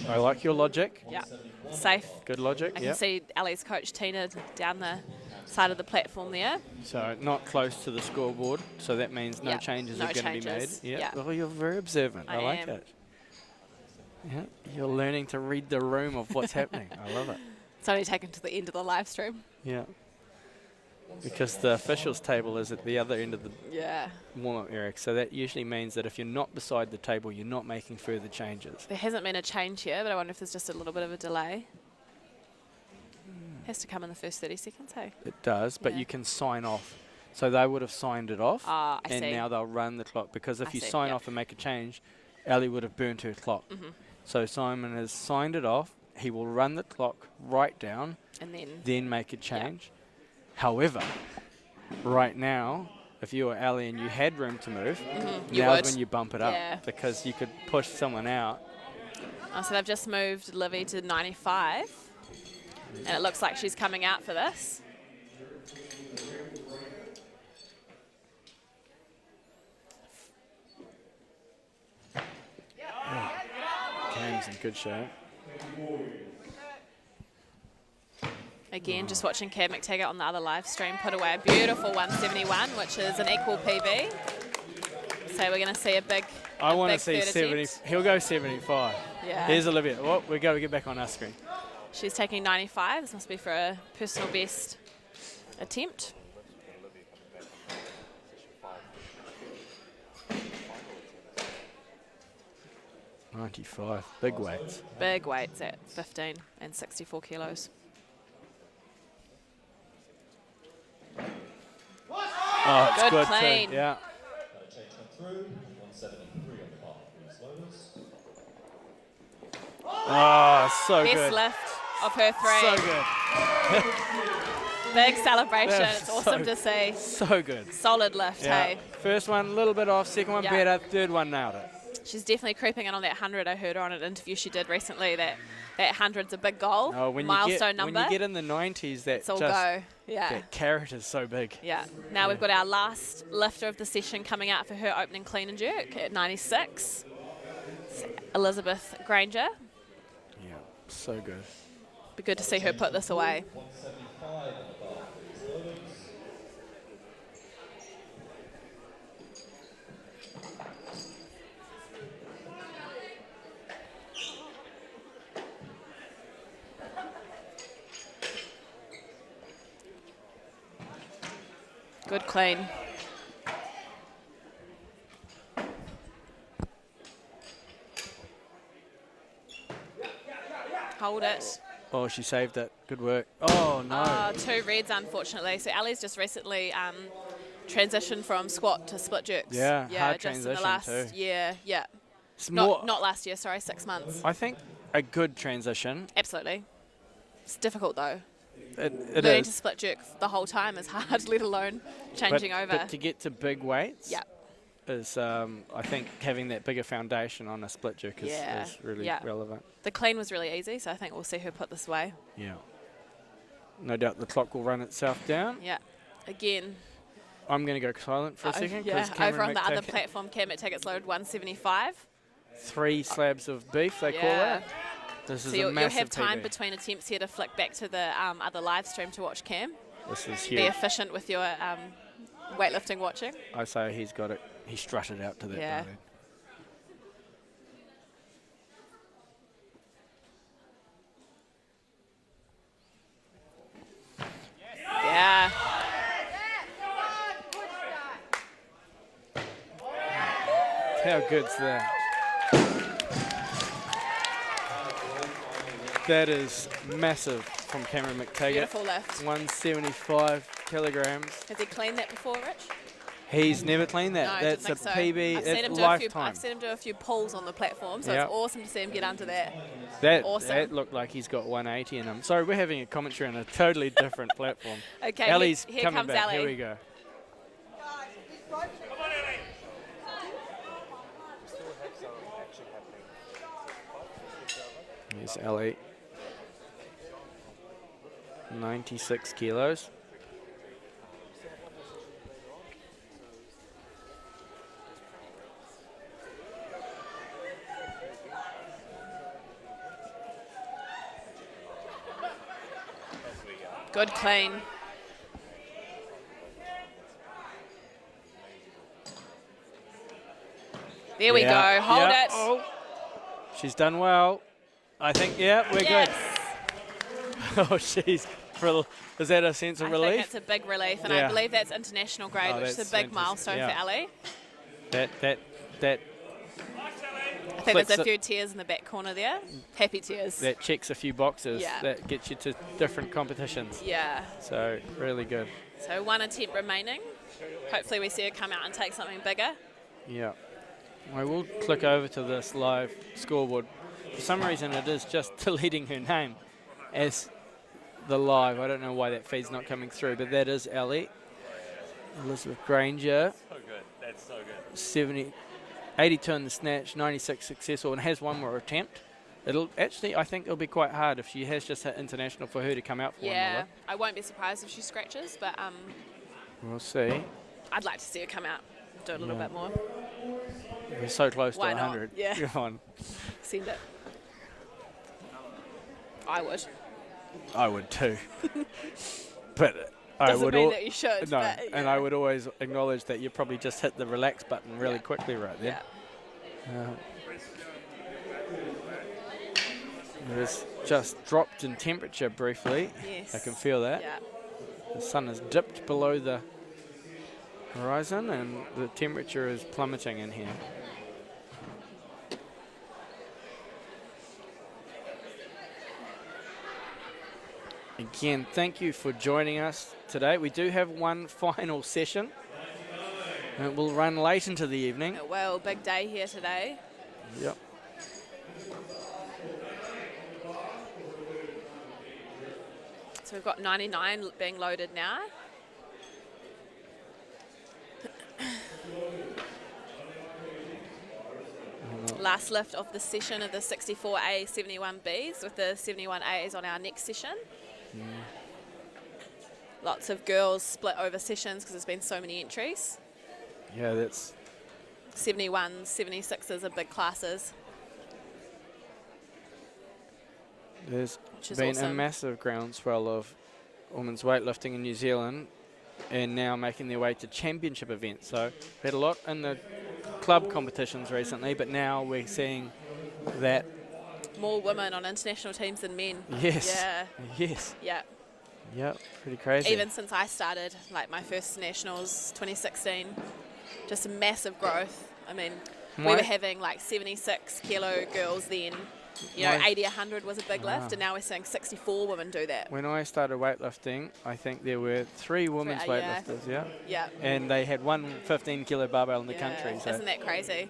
I like your logic. Yeah. Safe. Good logic. I Yeah. can see Ali's coach Tina down the side of the platform there. So not close to the scoreboard, so that means no Yeah, changes no are going to be made. changes. Yeah. Yeah. Well, you're very observant. I like am. it. Yeah. You're learning to read the room of what's happening. I love it. It's only taken to the end of the live stream. Yeah. Because the officials table is at the other end of the Yeah. warm-up area, so that usually means that if you're not beside the table, you're not making further changes. There hasn't been a change here, but I wonder if there's just a little bit of a delay. Has to come in the first 30 seconds, hey? It does, but Yeah. you can sign off. So they would have signed it off, Ah, I and see. now they'll run the clock, because if I you see, sign yep. off and make a change, Ali would have burnt her clock. So Simon has signed it off. He will run the clock right down, And then make a change. However, right now, if you were Ali and you had room to move, You now's would. when you bump it up, Yeah. because you could push someone out. So they've just moved Livy to 95. And it looks like she's coming out for this. in good shape. Again, just watching Cam Mctaggart on the other live stream put away a beautiful 171, which is an equal PB. So we're going to see a big I want to big see third 70. attempt. He'll go 75. Yeah. Here's Olivia. Oh, we got to get back on our screen. She's taking 95. This must be for a personal best attempt. 95. Big weights. Big weights at 15 and 64 kilos. Oh, it's Good good clean. too. Yeah. Change went through. 173 on the part of these loaders. Oh, so Best good. lift of her three. So good. Big celebration. That's It's awesome so- to see. So good. Solid lift, Yeah. hey. First one a little bit off. Second one Yeah. better. Third one nailed it. She's definitely creeping in on that 100. I heard her on an interview she did recently that 100's a big goal, Oh, milestone number. When you get in the 90s, that it's all just go. Yeah. that carrot is so big. Yeah. Now we've got our last lifter of the session coming out for her opening clean and jerk at 96. It's Elizabeth Granger. Yeah, so good. Be good to see her put this away. 175 on the bar for these loaders. Good clean. Hold it. Oh, she saved it. Good work. Oh, no. Oh, 2 reds, unfortunately. So Ali's just recently transitioned from squat to split jerks. Yeah, hard just in transition the last too. year. Yeah, It's more, not last year. Sorry, 6 months. I think a good transition. Absolutely. It's difficult though. It Learning to is. split jerk the whole time is hard, let alone changing over. But to get to big weights Yeah. is, I think, having that bigger foundation on a split jerk is, Yeah, is really yeah. relevant. The clean was really easy, so I think we'll see her put this away. Yeah. No doubt the clock will run itself down. Yeah. Again, I'm going to go silent for a second. yeah, 'cause over Cameron on the other Mctaggart- platform, Cam Mctaggart's loaded 175. 3 slabs of beef, they call Yeah. it. This is So a you'll massive have time PB. between attempts here to flick back to the other live stream to watch Cam. This is Be huge. efficient with your weightlifting watching. I say he's got it. He strutted out to that. Yeah. Barbie. Yeah. How good's that? That is massive from Cameron Mctaggart. Beautiful lift. 175 kilograms. Has he cleaned that before, Rich? He's never cleaned that. No, I That's didn't a think so. PB. I've seen It's him do a few. lifetime. I've seen him do a few pulls on the platform, so Yep. it's awesome to see him get under that. That awesome. looked like he's got 180 in him. Sorry, we're having a commentary on a totally different platform. Okay, Ellie's here coming comes back. Ellie. Here we go. Come on, Ellie. Still have some action happening. Here's Ellie. 96 kilos. Good clean. There we Yeah, go. Hold yeah. it. Oh. She's done well. I think, yeah, we're Yes. good. Oh, she's. Is that a sense of I relief? think it's a big relief, and Yeah. I believe that's international grade, Oh, which is a that's big fantastic. milestone Yeah. for Ali. That I think Flicks there's a it. few tears in the back corner there. Happy tears. that checks a few boxes. Yeah. That gets you to different competitions. Yeah. So really good. So 1 attempt remaining. Hopefully we see her come out and take something bigger. Yeah. I will click over to this live scoreboard. For some reason, it is just deleting her name as the live. I don't know why that feed's not coming through, but that is Ellie. Elizabeth Granger, So good. That's so good. 82 in the snatch, 96 successful, and has one more attempt. It'll actually, I think it'll be quite hard if she has just hit international for her to come out for one Yeah. more. I won't be surprised if she scratches, but We'll see. I'd like to see her come out, do a little Yeah. bit more. We're so close Why to not? 100. Yeah. Go on. Send it. I would. I would too. But I Doesn't would mean that you should. no, but, and I would always acknowledge that you probably just hit the relax button really Yeah. quickly right there. Yeah. It was just dropped in temperature briefly. Yes. I can feel that. Yeah. The sun has dipped below the horizon and the temperature is plummeting in here. Again, thank you for joining us today. We do have one final session. It will run late into the evening. Well, big day here today. Yep. So we've got 99 being loaded now. Last lift of the session of the 64A 71Bs with the 71As on our next session. Lots of girls split over sessions because there's been so many entries. Yeah, that's 71s, 76s are big classes. there's Which is been a awesome. massive groundswell of women's weightlifting in New Zealand and now making their way to championship events. So we had a lot in the club competitions recently, but now we're seeing that. More women on international teams than men. Yes. Yeah. Yes. Yeah. Yep. Pretty crazy. Even since I started, like my first nationals, 2016, just a massive growth. I mean, we My- were having like 76 kilo girls then. You know, My- 80, 100 was a big lift, Wow. and now we're seeing 64 women do that. When I started weightlifting, I think there were 3 women's yeah. weightlifters, yeah? Yeah. And they had one 15-kilo barbell in the Yeah. country. So Isn't that crazy?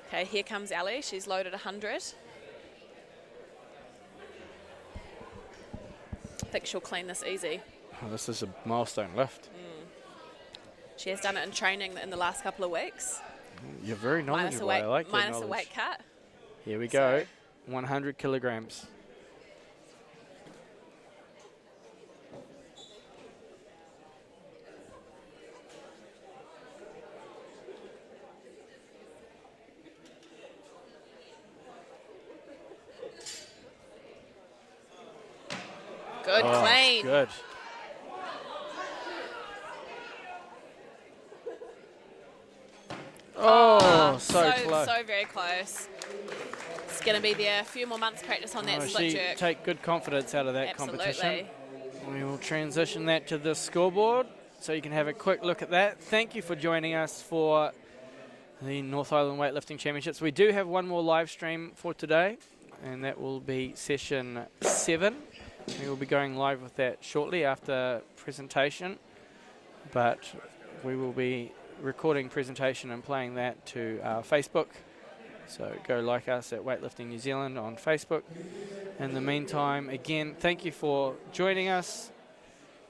Okay, here comes Ali. She's loaded 100. I think she'll clean this easy. oh, this is a milestone lift. She has done it in training in the last couple of weeks. You're very Minus knowledgeable. a weight, I like that minus a knowledge. weight cut. Here we go. So- 100 kilograms. Good, Oh, clean. good. Oh, so close. So very close. It's going to be there. A few more months practice on that Oh, split she jerk. take good confidence out of that Absolutely. competition. We will transition that to the scoreboard so you can have a quick look at that. Thank you for joining us for the North Island Weightlifting Championships. We do have one more live stream for today, and that will be session 7. We will be going live with that shortly after presentation, but we will be recording presentation and playing that to our Facebook. So go like us at Weightlifting New Zealand on Facebook. In the meantime, again, thank you for joining us,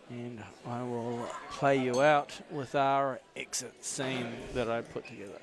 and I will play you out with our exit scene that I put together.